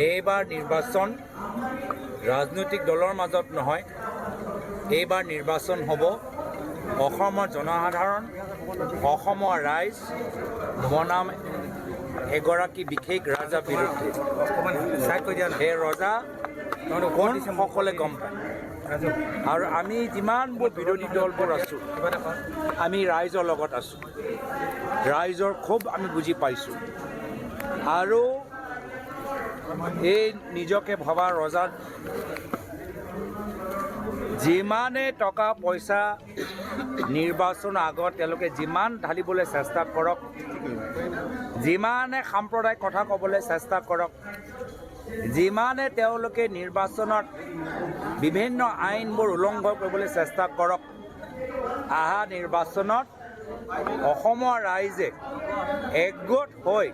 এইবাৰ নিৰ্বাচন ৰাজনৈতিক দলৰ মাজত নহয়, এইবাৰ নিৰ্বাচন হ'ব অসমৰ জনসাধাৰণ, অসমৰ ৰাইজ বনাম এগৰাকী বিশেষ ৰজাৰ বিৰুদ্ধে। সেই ৰজা কোন সকলে গম পায়। আৰু আমি যিমানবোৰ বিৰোধী দলবোৰ আছোঁ, আমি ৰাইজৰ লগত আছোঁ, ৰাইজৰ ক্ষোভ আমি বুজি পাইছোঁ। আৰু এই নিজকে ভবা ৰজাত যিমানে টকা পইচা নিৰ্বাচনৰ আগত তেওঁলোকে যিমান ঢালিবলৈ চেষ্টা কৰক, যিমানে সাম্প্ৰদায়িক কথা ক'বলৈ চেষ্টা কৰক, যিমানে তেওঁলোকে নিৰ্বাচনত বিভিন্ন আইনবোৰ উলংঘন কৰিবলৈ চেষ্টা কৰক, অহা নিৰ্বাচনত অসমৰ ৰাইজে একগোট হৈ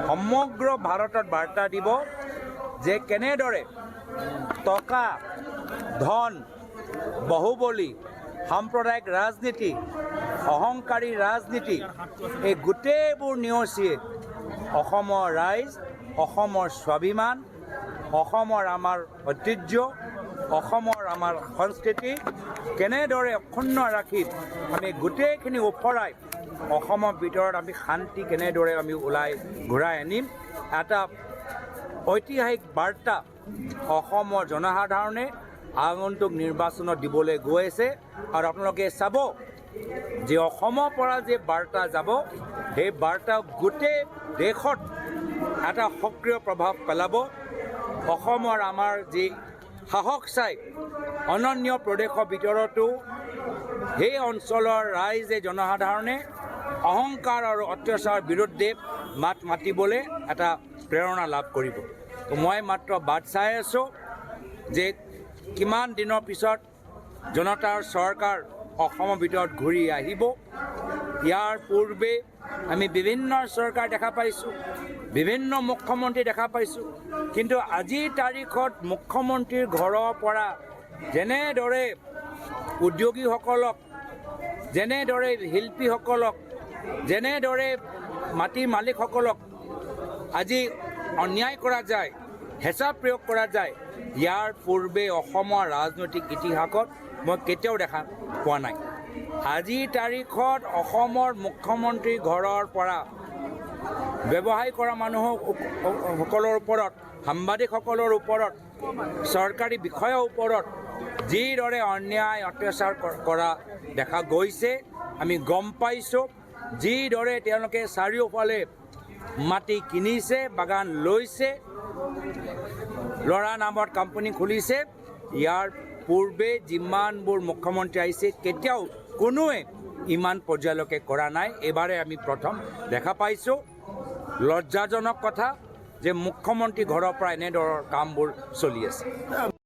সমগ্ৰ ভাৰতত বাৰ্তা দিব যে কেনেদৰে টকা, ধন, বাহুবলী, সাম্প্ৰদায়িক ৰাজনীতি, অহংকাৰী ৰাজনীতি, এই গোটেইবোৰ নেওচিয়ে অসমৰ ৰাইজ, অসমৰ স্বাভিমান, অসমৰ আমাৰ ঐতিহ্য, অসমৰ আমাৰ সংস্কৃতি কেনেদৰে অক্ষুণ্ণ ৰাখি আমি গোটেইখিনি ওফৰাই অসমৰ ভিতৰত আমি শান্তি কেনেদৰে আমি ঘূৰাই আনিম, এটা ঐতিহাসিক বাৰ্তা অসমৰ জনসাধাৰণে আগন্তুক নিৰ্বাচনত দিবলৈ গৈ আছে। আৰু আপোনালোকে চাব যে অসমৰ পৰা যে বাৰ্তা যাব, সেই বাৰ্তা গোটেই দেশত এটা সক্ৰিয় প্ৰভাৱ পেলাব। অসমৰ আমাৰ যি সাহস চাই অনন্য প্ৰদেশৰ ভিতৰতো সেই অঞ্চলৰ ৰাইজে, জনসাধাৰণে অহংকাৰ আৰু অত্যাচাৰৰ বিৰুদ্ধে মাত মাতিবলৈ এটা প্ৰেৰণা লাভ কৰিব। মই মাত্ৰ বাট চাই আছোঁ যে কিমান দিনৰ পিছত জনতাৰ চৰকাৰ অসমৰ ভিতৰত ঘূৰি আহিব। ইয়াৰ পূৰ্বে আমি বিভিন্ন চৰকাৰ দেখা পাইছোঁ, বিভিন্ন মুখ্যমন্ত্ৰী দেখা পাইছোঁ, কিন্তু আজিৰ তাৰিখত মুখ্যমন্ত্ৰীৰ ঘৰৰ পৰা যেনেদৰে উদ্যোগীসকলক, যেনেদৰে শিল্পীসকলক, যেনেদৰে মাটিৰ মালিকসকলক আজি অন্যায় কৰা যায়, হেঁচা প্ৰয়োগ কৰা যায়, ইয়াৰ পূৰ্বে অসমৰ ৰাজনৈতিক ইতিহাসত মই কেতিয়াও দেখা পোৱা নাই। আজিৰ তাৰিখত অসমৰ মুখ্যমন্ত্ৰীৰ ঘৰৰ পৰা ব্যৱসায় কৰা মানুহসকলৰ ওপৰত, সাংবাদিকসকলৰ ওপৰত, চৰকাৰী বিষয়াৰ ওপৰত যিদৰে অন্যায় অত্যাচাৰ কৰা দেখা গৈছে, আমি গম পাইছোঁ। যিদৰে তেওঁলোকে চাৰিওফালে মাটি কিনিছে, বাগান লৈছে, ল'ৰা নামত কোম্পানী খুলিছে। ইয়াৰ পূৰ্বে যিমানবোৰ মুখ্যমন্ত্ৰী আহিছে কেতিয়াও কোনোৱে ইমান পৰ্যায়লৈকে কৰা নাই। এইবাৰে আমি প্ৰথম দেখা পাইছোঁ। লজ্জাজনক কথা যে মুখ্যমন্ত্ৰী ঘৰৰ পৰা এনেধৰণৰ কামবোৰ চলি আছে।